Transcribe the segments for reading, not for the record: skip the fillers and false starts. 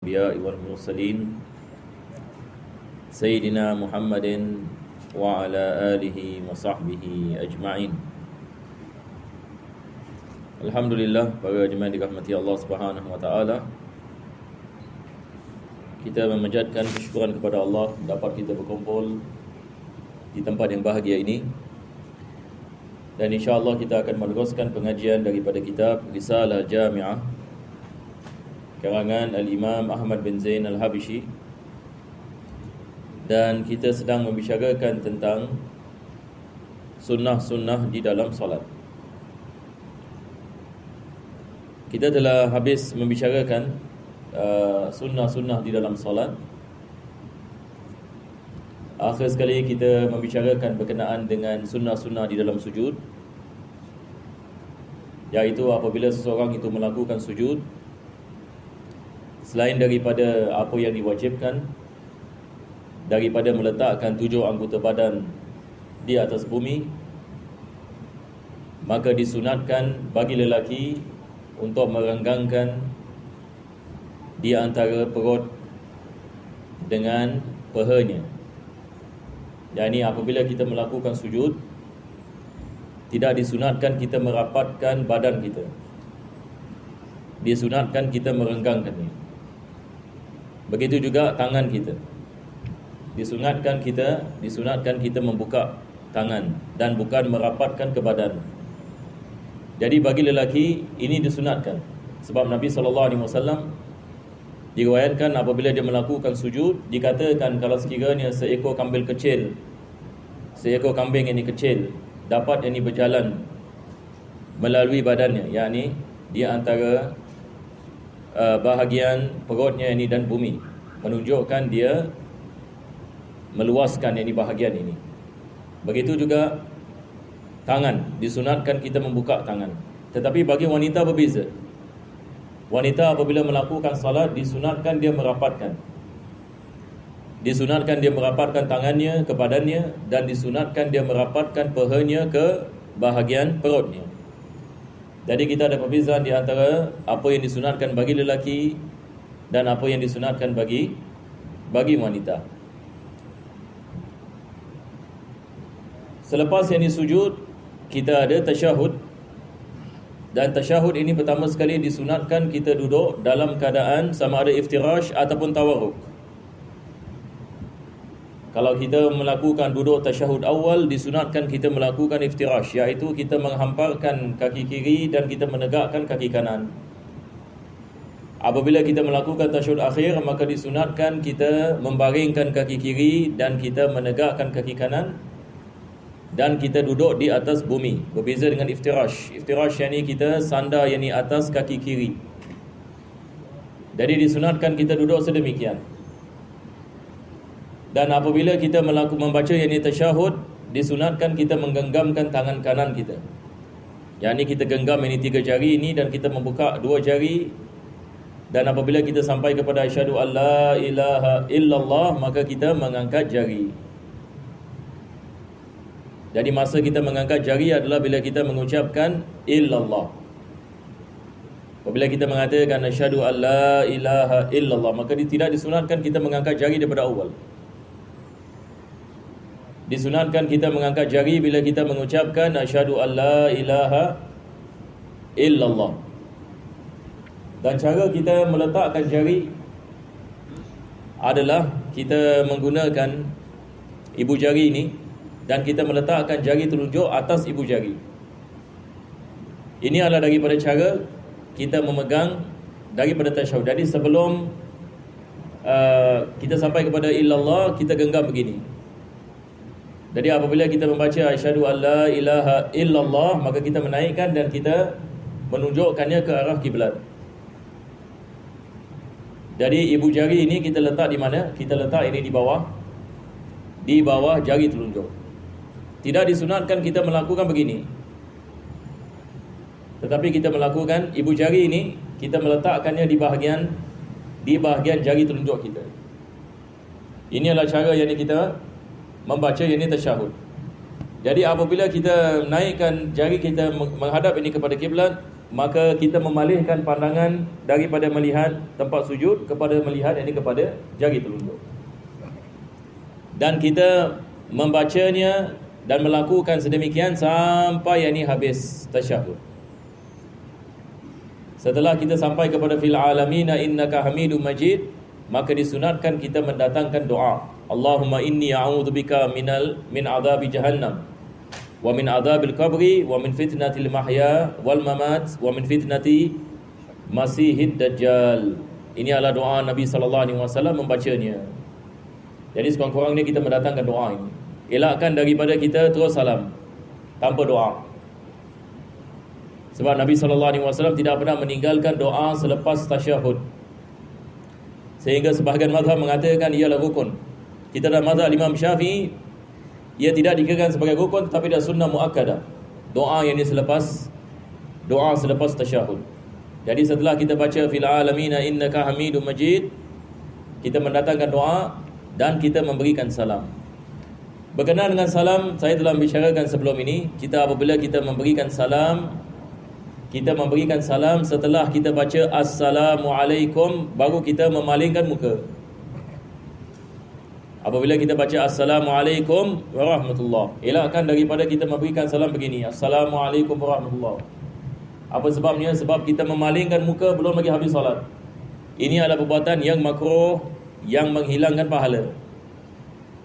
الأنبياء والمرسلين سيدنا محمد وعلى آله وصحبه أجمعين. Alhamdulillah, para jemaah dirahmati Allah Subhanahu wa taala. Kita memanjatkan kesyukuran kepada Allah dapat kita berkumpul di tempat yang bahagia ini. Dan insya-Allah kita akan meneruskan pengajian daripada kitab Risalah Jami'ah karangan Al-Imam Ahmad bin Zain Al-Habishi. Dan kita sedang membicarakan tentang sunnah-sunnah di dalam solat. Kita telah habis membicarakan sunnah-sunnah di dalam solat. Akhir sekali kita membicarakan berkenaan dengan sunnah-sunnah di dalam sujud, iaitu apabila seseorang itu melakukan sujud selain daripada apa yang diwajibkan, daripada meletakkan 7 anggota badan di atas bumi, maka disunatkan bagi lelaki untuk merenggangkan di antara perut dengan pahanya. Yakni apabila kita melakukan sujud, tidak disunatkan kita merapatkan badan kita, disunatkan kita merenggangkannya. Begitu juga tangan kita, disunatkan kita membuka tangan dan bukan merapatkan ke badan. Jadi bagi lelaki ini disunatkan, sebab Nabi SAW diriwayatkan apabila dia melakukan sujud, dikatakan kalau sekiranya seekor kambing ini kecil dapat ini berjalan melalui badannya, yakni di antara bahagian perutnya ini dan bumi, menunjukkan dia meluaskan ini bahagian ini. Begitu juga tangan, disunatkan kita membuka tangan. Tetapi bagi wanita berbeza. Wanita apabila melakukan salat disunatkan dia merapatkan. Disunatkan dia merapatkan tangannya ke badannya, dan disunatkan dia merapatkan pahanya ke bahagian perutnya. Jadi kita ada perbezaan di antara apa yang disunatkan bagi lelaki dan apa yang disunatkan bagi wanita. Selepas yang disujud, kita ada tasyahud. Dan tasyahud ini pertama sekali disunatkan kita duduk dalam keadaan sama ada iftirash ataupun tawarruk. Kalau kita melakukan duduk tasyahud awal, disunatkan kita melakukan iftirash, iaitu kita menghamparkan kaki kiri dan kita menegakkan kaki kanan. Apabila kita melakukan tasyahud akhir, maka disunatkan kita membaringkan kaki kiri dan kita menegakkan kaki kanan, dan kita duduk di atas bumi. Berbeza dengan iftirash. Iftirash yang ini kita sandar yang ini atas kaki kiri. Jadi disunatkan kita duduk sedemikian. Dan apabila kita membaca yang ini tasyahud, disunatkan kita menggenggamkan tangan kanan kita. Yang ini kita genggam ini 3 jari ini dan kita membuka 2 jari. Dan apabila kita sampai kepada asyhadu alla ilaha illallah, maka kita mengangkat jari. Jadi masa kita mengangkat jari adalah bila kita mengucapkan illallah. Apabila kita mengatakan asyhadu alla ilaha illallah, maka tidak disunatkan kita mengangkat jari daripada awal. Disunatkan kita mengangkat jari bila kita mengucapkan asyhadu alla ilaha illallah. Dan cara kita meletakkan jari adalah kita menggunakan ibu jari ini, dan kita meletakkan jari telunjuk atas ibu jari. Ini adalah daripada cara kita memegang daripada tasyahud. Jadi sebelum kita sampai kepada illallah, kita genggam begini. Jadi apabila kita membaca asyhadu alla ilaha illallah, maka kita menaikkan dan kita menunjukkannya ke arah kiblat. Jadi ibu jari ini kita letak di mana? Kita letak ini di bawah jari telunjuk. Tidak disunatkan kita melakukan begini, tetapi kita melakukan ibu jari ini, kita meletakkannya di bahagian jari telunjuk kita. Ini adalah cara yang kita membaca yang ini tasyahud. Jadi apabila kita naikkan jari kita menghadap ini kepada kiblat, maka kita memalihkan pandangan daripada melihat tempat sujud kepada melihat kepada jari telunjuk. Dan kita membacanya dan melakukan sedemikian sampai habis tasyahud. Setelah kita sampai kepada fil alamina innaka hamidum majid, maka disunatkan kita mendatangkan doa. Allahumma inni a'udzubika min adzabi jahannam wa min adzabil qabri wa min fitnatil mahya wal mamat wa min fitnati masihid dajjal. Ini adalah doa Nabi sallallahu alaihi wasallam membacanya. Jadi sekurang-kurangnya kita mendatangkan doa ini. Elakkan daripada kita terus salam tanpa doa. Sebab Nabi sallallahu alaihi wasallam tidak pernah meninggalkan doa selepas tasyahud. Sehingga sebahagian mazhab mengatakan ialah rukun. Kita dalam mazhab Imam Syafi'i, ia tidak dikirakan sebagai rukun tetapi dah sunnah muakkadah. Doa yang selepas tasyahud. Jadi setelah kita baca fil alamina innaka hamidum majid, kita mendatangkan doa dan kita memberikan salam. Berkenaan dengan salam, saya telah membicarakan sebelum ini, apabila kita memberikan salam setelah kita baca Assalamualaikum, baru kita memalingkan muka. Apabila kita baca Assalamualaikum warahmatullahi, elakkan daripada kita memberikan salam begini, Assalamualaikum warahmatullahi. Apa sebabnya? Sebab kita memalingkan muka belum lagi habis salat. Ini adalah perbuatan yang makruh, yang menghilangkan pahala.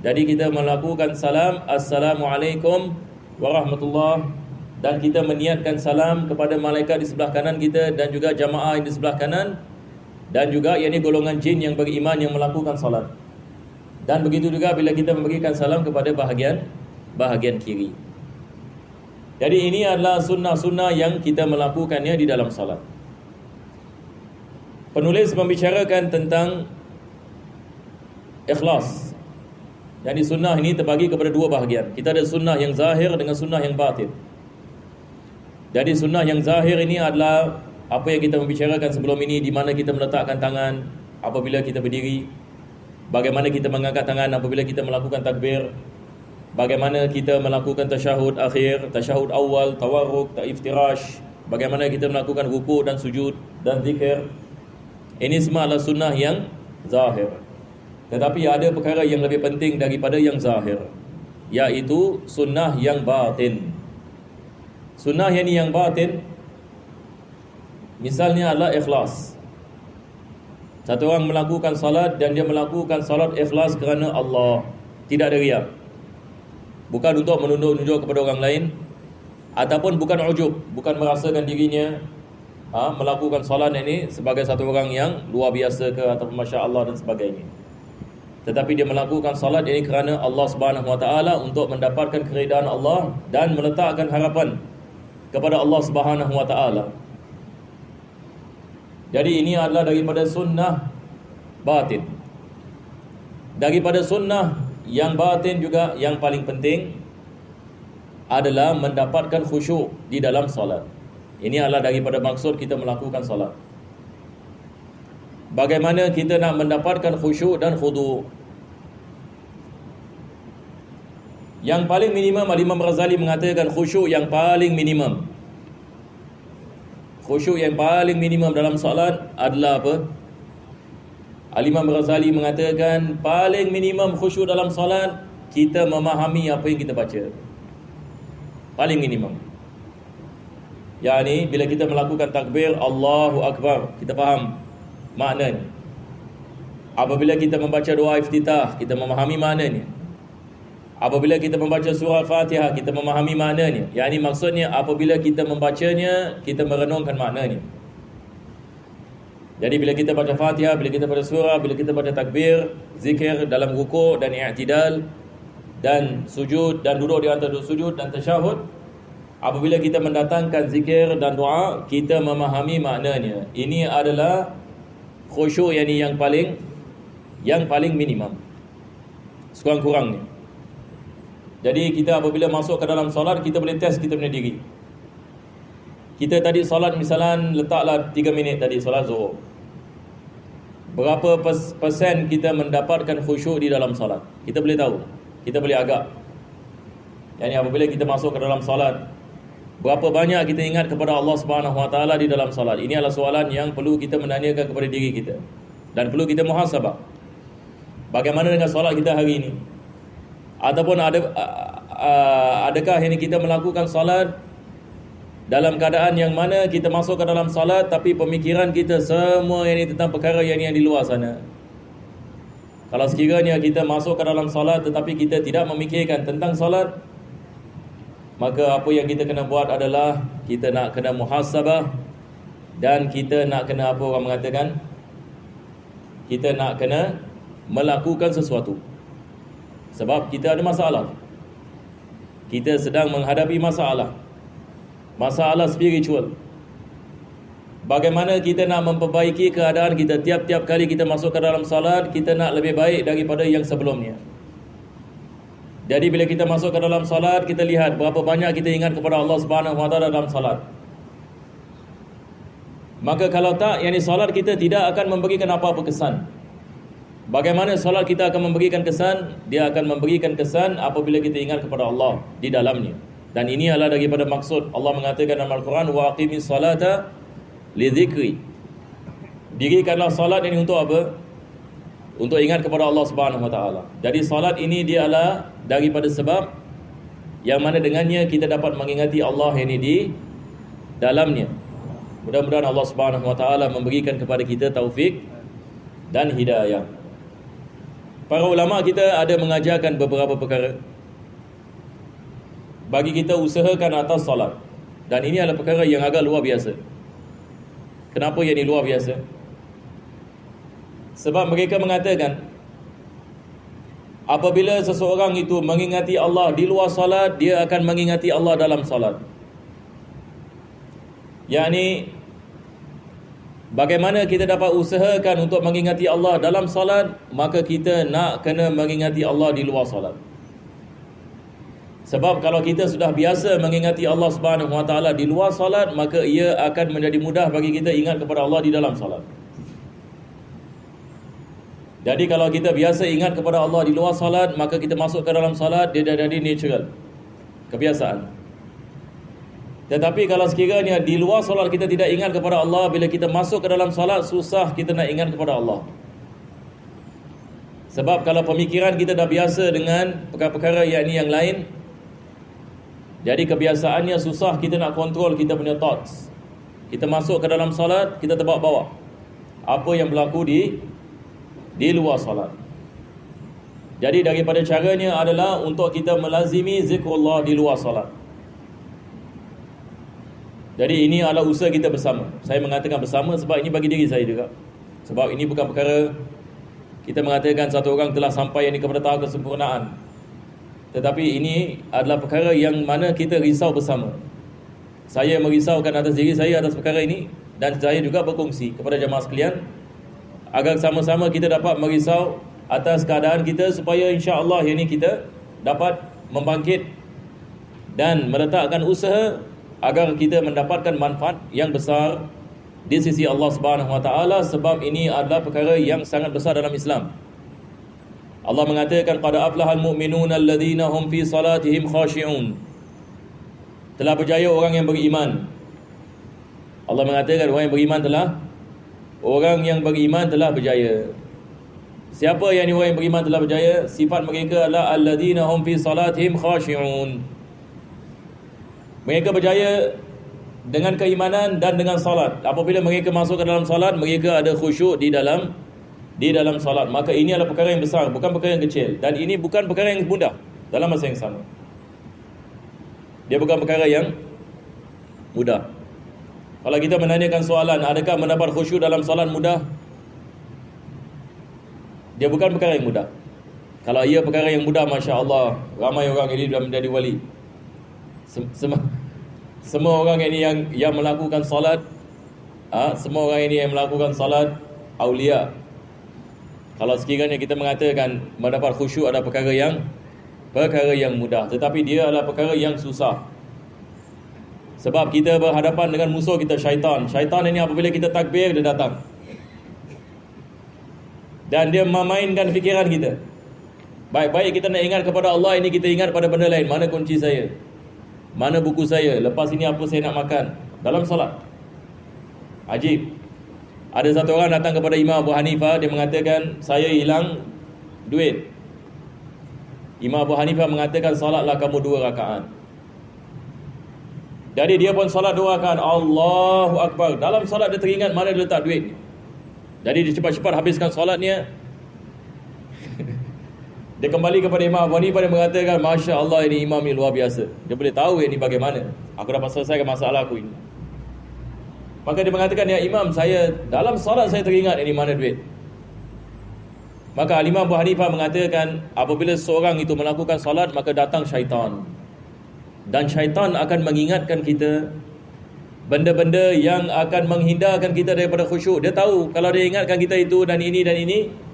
Jadi kita melakukan salam Assalamualaikum warahmatullahi, dan kita meniatkan salam kepada malaikat di sebelah kanan kita dan juga jamaah yang di sebelah kanan, dan juga golongan jin yang beriman yang melakukan salat. Dan begitu juga bila kita memberikan salam kepada bahagian kiri. Jadi ini adalah sunnah-sunnah yang kita melakukannya di dalam salat. Penulis membicarakan tentang ikhlas. Jadi sunnah ini terbagi kepada dua bahagian. Kita ada sunnah yang zahir dengan sunnah yang batin. Jadi sunnah yang zahir ini adalah apa yang kita membicarakan sebelum ini, di mana kita meletakkan tangan apabila kita berdiri, bagaimana kita mengangkat tangan apabila kita melakukan takbir, bagaimana kita melakukan tasyahud akhir, tasyahud awal, tawarruk, iftirash, bagaimana kita melakukan rukuk dan sujud dan zikir. Ini semua adalah sunnah yang zahir. Tetapi ada perkara yang lebih penting daripada yang zahir, iaitu sunnah yang batin. Sunnah yang batin misalnya adalah ikhlas. Satu orang melakukan salat dan dia melakukan salat ikhlas kerana Allah, tidak ada riya. Bukan untuk menunjuk-nunjuk kepada orang lain, ataupun bukan ujub, bukan merasakan dirinya melakukan salat ini sebagai satu orang yang luar biasa ke ataupun masya-Allah dan sebagainya. Tetapi dia melakukan salat ini kerana Allah Subhanahu Wa Taala, untuk mendapatkan keridaan Allah dan meletakkan harapan kepada Allah Subhanahu Wa Taala. Jadi ini adalah daripada sunnah batin. Daripada sunnah yang batin juga yang paling penting adalah mendapatkan khusyuk di dalam salat. Ini adalah daripada maksud kita melakukan salat. Bagaimana kita nak mendapatkan khusyuk dan khudu'? Yang paling minimum, Imam Ghazali mengatakan khusyuk yang paling minimum. Khusyuk yang paling minimum dalam salat adalah apa? Imam Ghazali mengatakan paling minimum khusyuk dalam salat, kita memahami apa yang kita baca. Paling minimum. Yani bila kita melakukan takbir Allahu Akbar, kita faham maknanya. Apabila kita membaca doa iftitah, kita memahami maknanya. Apabila kita membaca surah Al-Fatihah, kita memahami maknanya. Yani maksudnya apabila kita membacanya, kita merenungkan maknanya. Jadi bila kita baca Fatihah, bila kita baca surah, bila kita baca takbir, zikir dalam rukuk dan i'tidal dan sujud dan duduk di antara sujud dan tasyahud, apabila kita mendatangkan zikir dan doa, kita memahami maknanya. Ini adalah khusyuk yang paling minimum, sekurang-kurangnya. Jadi kita apabila masuk ke dalam solat, kita boleh test kita punya diri. Kita tadi solat misalan letaklah 3 minit tadi solat zuhur. Berapa persen kita mendapatkan khusyuk di dalam solat? Kita boleh tahu. Kita boleh agak. Yani apabila kita masuk ke dalam solat, Berapa banyak kita ingat kepada Allah Subhanahu Wa Taala di dalam salat? Ini adalah soalan yang perlu kita menanyakan kepada diri kita dan perlu kita muhasabah. Bagaimana dengan solat kita hari ini? Ataupun adakah ini kita melakukan salat dalam keadaan yang mana kita masuk ke dalam salat tapi pemikiran kita semua ini tentang perkara yang di luar sana? Kalau sekiranya kita masuk ke dalam salat tetapi kita tidak memikirkan tentang salat, maka apa yang kita kena buat adalah kita nak kena muhasabah dan kita nak kena apa orang mengatakan? Kita nak kena melakukan sesuatu. Sebab kita ada masalah. Kita sedang menghadapi masalah. Masalah spiritual. Bagaimana kita nak memperbaiki keadaan kita tiap-tiap kali kita masuk ke dalam salat, kita nak lebih baik daripada yang sebelumnya. Jadi bila kita masuk ke dalam salat, kita lihat berapa banyak kita ingat kepada Allah Subhanahu Wa Taala dalam salat. Maka kalau tak, yakni salat kita tidak akan memberikan apa-apa kesan. Bagaimana salat kita akan memberikan kesan? Dia akan memberikan kesan apabila kita ingat kepada Allah di dalamnya. Dan ini adalah daripada maksud Allah mengatakan dalam Al-Quran, wa aqimis salata li dzikri. Dirikanlah salat ini untuk apa? Untuk ingat kepada Allah Subhanahu Wa Taala. Jadi salat ini dia adalah daripada sebab yang mana dengannya kita dapat mengingati Allah ini di dalamnya. Mudah-mudahan Allah Subhanahu Wa Taala memberikan kepada kita taufik dan hidayah. Para ulama kita ada mengajarkan beberapa perkara bagi kita usahakan atas salat. Dan ini adalah perkara yang agak luar biasa. Kenapa yang ini luar biasa? Sebab mereka mengatakan apabila seseorang itu mengingati Allah di luar salat, dia akan mengingati Allah dalam salat. Yakni bagaimana kita dapat usahakan untuk mengingati Allah dalam salat, maka kita nak kena mengingati Allah di luar salat. Sebab kalau kita sudah biasa mengingati Allah Subhanahu Wa Taala di luar salat, maka ia akan menjadi mudah bagi kita ingat kepada Allah di dalam salat. Jadi kalau kita biasa ingat kepada Allah di luar salat, maka kita masuk ke dalam salat, dia dah jadi natural, kebiasaan. Tetapi kalau sekiranya di luar salat kita tidak ingat kepada Allah, bila kita masuk ke dalam salat, susah kita nak ingat kepada Allah. Sebab kalau pemikiran kita dah biasa dengan perkara-perkara yang lain, jadi kebiasaannya susah kita nak kontrol kita punya thoughts. Kita masuk ke dalam salat, kita terbawa-bawa apa yang berlaku di luar salat. Jadi daripada caranya adalah untuk kita melazimi zikrullah di luar salat. Jadi ini adalah usaha kita bersama. Saya mengatakan bersama sebab ini bagi diri saya juga. Sebab ini bukan perkara kita mengatakan satu orang telah sampai yang kepada tahap kesempurnaan. Tetapi ini adalah perkara yang mana kita risau bersama. Saya merisaukan atas diri saya atas perkara ini, dan saya juga berkongsi kepada jemaah sekalian agar sama-sama kita dapat merisau atas keadaan kita supaya insya-Allah ini kita dapat membangkit dan meletakkan usaha agar kita mendapatkan manfaat yang besar di sisi Allah Subhanahu Wa Taala, sebab ini adalah perkara yang sangat besar dalam Islam. Allah mengatakan qad aflahal mu'minun alladhina hum fi salatihim khashi'un. Telah berjaya orang yang beriman. Allah mengatakan orang yang beriman telah berjaya. Siapa yang orang yang beriman telah berjaya? Sifat mereka adalah alladhina hum fi salatihim khashi'un. Mereka berjaya dengan keimanan dan dengan salat. Apabila mereka masuk ke dalam salat, mereka ada khusyuk di dalam salat. Maka ini adalah perkara yang besar, bukan perkara yang kecil. Dan ini bukan perkara yang mudah dalam masa yang sama. Dia bukan perkara yang mudah. Kalau kita menanyakan soalan, adakah mendapat khusyuk dalam salat mudah? Dia bukan perkara yang mudah. Kalau ia perkara yang mudah, Masya Allah, ramai orang ini sudah menjadi wali. Semua orang ini yang melakukan salat, semua orang ini yang melakukan salat aulia. Kalau sekiranya kita mengatakan mendapat khusyuk adalah perkara yang mudah, tetapi dia adalah perkara yang susah. Sebab kita berhadapan dengan musuh kita, syaitan. Syaitan ini apabila kita takbir, dia datang dan dia memainkan fikiran kita. Baik-baik kita nak ingat kepada Allah, ini kita ingat pada benda lain. Mana kunci saya? Mana buku saya? Lepas ini apa saya nak makan? Dalam solat. Ajib. Ada satu orang datang kepada Imam Abu Hanifah, dia mengatakan, saya hilang duit. Imam Abu Hanifah mengatakan, solatlah kamu 2 rakaat. Jadi dia pun solat 2 rakaat. Allahu Akbar. Dalam solat dia teringat mana dia letak duit. Jadi dia cepat-cepat habiskan solatnya. Dia kembali kepada Imam Abu Hanifah, dia mengatakan, Masya Allah, ini imam ni luar biasa. Dia boleh tahu ini bagaimana aku dapat selesaikan masalah aku ini. Maka dia mengatakan, ya imam, saya dalam solat saya teringat ini mana duit. Maka Imam Abu Hanifah mengatakan, apabila seorang itu melakukan solat, maka datang syaitan. Dan syaitan akan mengingatkan kita benda-benda yang akan menghindarkan kita daripada khusyuk. Dia tahu kalau dia ingatkan kita itu dan ini,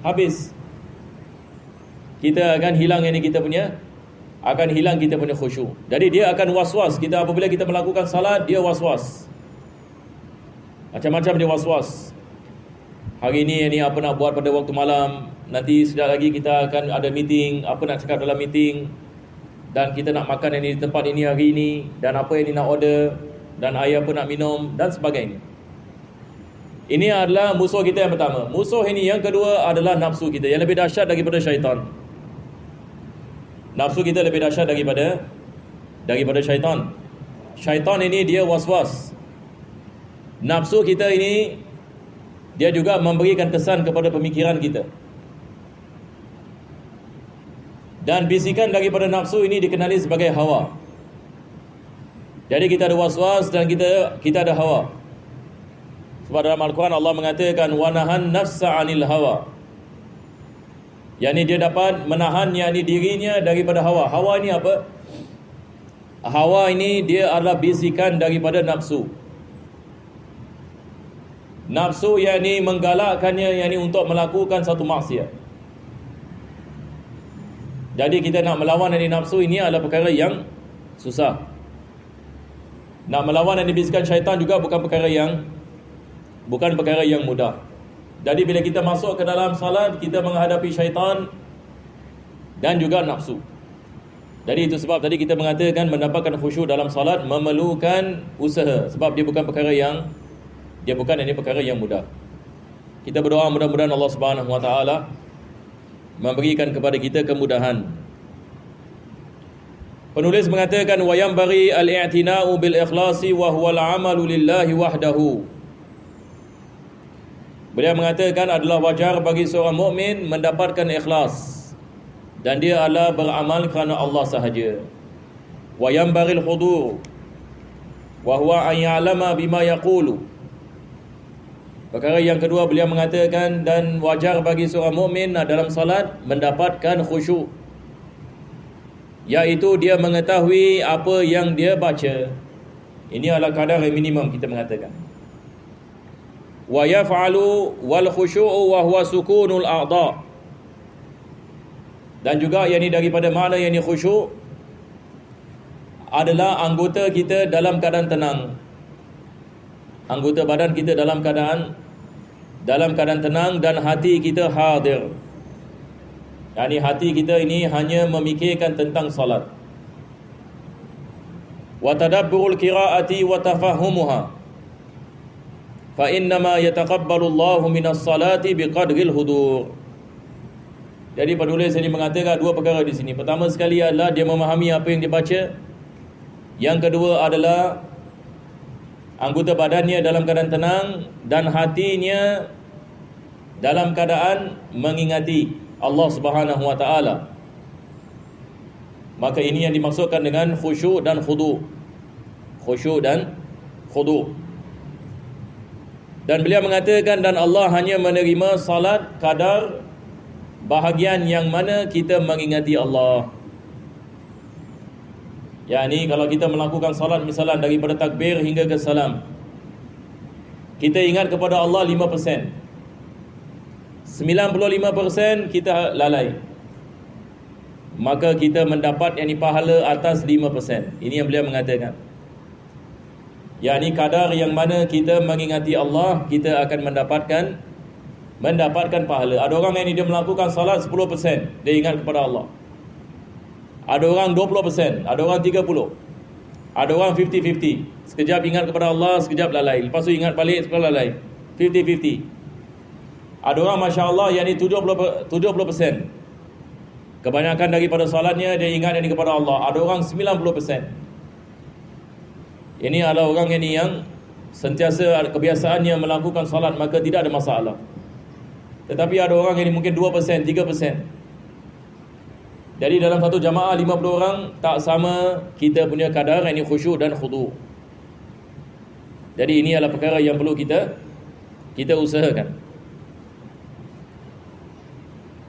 habis. Kita akan hilang kita punya khusyuk. Jadi dia akan was-was. Kita apabila kita melakukan salat, dia was-was. Macam-macam dia was-was. Hari ini apa nak buat pada waktu malam. Nanti sekejap lagi kita akan ada meeting. Apa nak cakap dalam meeting. Dan kita nak makan di tempat ini hari ini. Dan apa yang nak order. Dan air apa nak minum. Dan sebagainya. Ini adalah musuh kita yang pertama. Musuh ini yang kedua adalah nafsu kita. Yang lebih dahsyat daripada syaitan. Nafsu kita lebih dahsyat daripada syaitan. Syaitan ini dia was-was. Nafsu kita ini dia juga memberikan kesan kepada pemikiran kita. Dan bisikan daripada nafsu ini dikenali sebagai hawa. Jadi kita ada was-was dan kita ada hawa. Sebab dalam Al-Quran Allah mengatakan wa nahan nafsa 'anil hawa. Yakni dia dapat menahan dirinya daripada hawa. Hawa ini apa? Hawa ini dia adalah bisikan daripada nafsu. Nafsu yakni menggalakkannya untuk melakukan satu maksiat. Jadi kita nak melawan nafsu ini adalah perkara yang susah. Nak melawan bisikan syaitan juga bukan perkara yang mudah. Jadi bila kita masuk ke dalam salat, kita menghadapi syaitan dan juga nafsu. Jadi itu sebab tadi kita mengatakan mendapatkan khusyuk dalam salat memerlukan usaha. Sebab dia bukan perkara yang mudah. Kita berdoa mudah-mudahan Allah Subhanahu Wa Taala memberikan kepada kita kemudahan. Penulis mengatakan wa yanbaghi al-i'tina'u bil ikhlasi wa huwa al-'amalu lillahi wahdahu. Beliau mengatakan adalah wajar bagi seorang mukmin mendapatkan ikhlas dan dia adalah beramal kerana Allah sahaja. Wa yanbaghil hudur wa huwa an ya'lama bima yaqulu. Perkara yang kedua beliau mengatakan dan wajar bagi seorang mukmin dalam salat mendapatkan khusyuk, iaitu dia mengetahui apa yang dia baca. Ini adalah kadar yang minimum kita mengatakan. Wa yaf'alu wal khusyu'u wa huwa sukunul a'dha. Dan juga yang ini daripada makna yang ini khusyuk adalah anggota kita dalam keadaan tenang. Anggota badan kita dalam keadaan tenang dan hati kita hadir. Yani hati kita ini hanya memikirkan tentang salat. Wa tadabburul qiraati wa tafahumuha. Fa innama yataqabbalu Allahu minas salati biqadril hudur. Jadi penulis ini mengatakan dua perkara di sini. Pertama sekali adalah dia memahami apa yang dia baca. Yang kedua adalah anggota badannya dalam keadaan tenang dan hatinya dalam keadaan mengingati Allah Subhanahu Wa Taala. Maka ini yang dimaksudkan dengan khusyuk dan khudu'. Khusyuk dan khudu'. Dan beliau mengatakan dan Allah hanya menerima salat kadar bahagian yang mana kita mengingati Allah. Yani kalau kita melakukan salat misalan daripada takbir hingga ke salam, kita ingat kepada Allah 5%. 95% kita lalai. Maka kita mendapat pahala atas 5%. Ini yang beliau mengatakan. Yani kadar yang mana kita mengingati Allah, kita akan mendapatkan pahala. Ada orang yang dia melakukan salat 10%, dia ingat kepada Allah. Ada orang 20%, ada orang 30%. Ada orang 50-50. Sekejap ingat kepada Allah, sekejap lalai. Lepas tu ingat balik, sekejap lalai. 50-50. Ada orang Masya Allah yang ni 70%. Kebanyakan daripada salatnya dia ingat yang ni kepada Allah. Ada orang 90%. Ini adalah orang yang sentiasa kebiasaannya melakukan salat, maka tidak ada masalah. Tetapi ada orang yang mungkin 2%, 3%. Jadi dalam satu jamaah 50 orang, tak sama kita punya kadar ini khusyuk dan khudu'. Jadi ini adalah perkara yang perlu kita usahakan.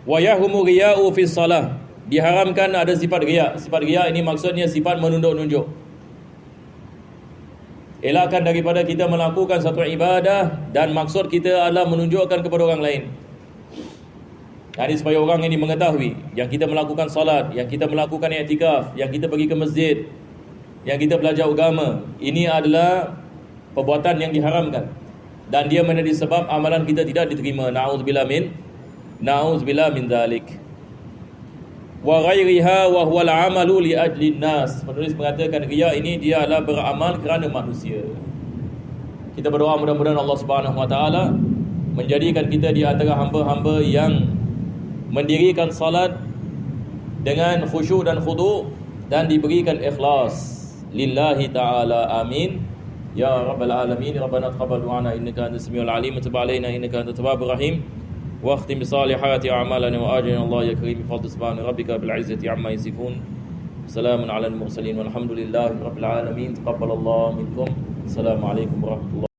Wa yahumu riya'u fi salah. Diharamkan ada sifat riya'. Sifat riya' ini maksudnya sifat menunjuk-nunjuk. Elakkan daripada kita melakukan satu ibadah dan maksud kita adalah menunjukkan kepada orang lain. Jadi supaya orang ini mengetahui yang kita melakukan salat, yang kita melakukan i'tikaf, yang kita pergi ke masjid, yang kita belajar agama, ini adalah perbuatan yang diharamkan dan dia menjadi sebab amalan kita tidak diterima. Na'udzubillah min dzalik. Wa ghairiha wa huwa al-'amalu li ajli an-nas. Penulis mengatakan riya ini dia adalah beramal kerana manusia. Kita berdoa mudah-mudahan Allah Subhanahu wa taala menjadikan kita di antara hamba-hamba yang mendirikan salat dengan khusyuk dan khudu' dan diberikan ikhlas lillahi ta'ala. Amin ya rabbal alamin. Rabbana taqabbal du'ana innaka antas samiul alim wa tub 'alaina innaka antat tawwabur rahim wa akhtim bi salihati a'malana wa ajina Allah ya karim bi fadli subhana rabbika bil 'izzati amma yasifun. Salamun 'alal mursalin walhamdulillahi rabbil alamin. Taqabbalallahu minkum. Assalamualaikum warahmatullahi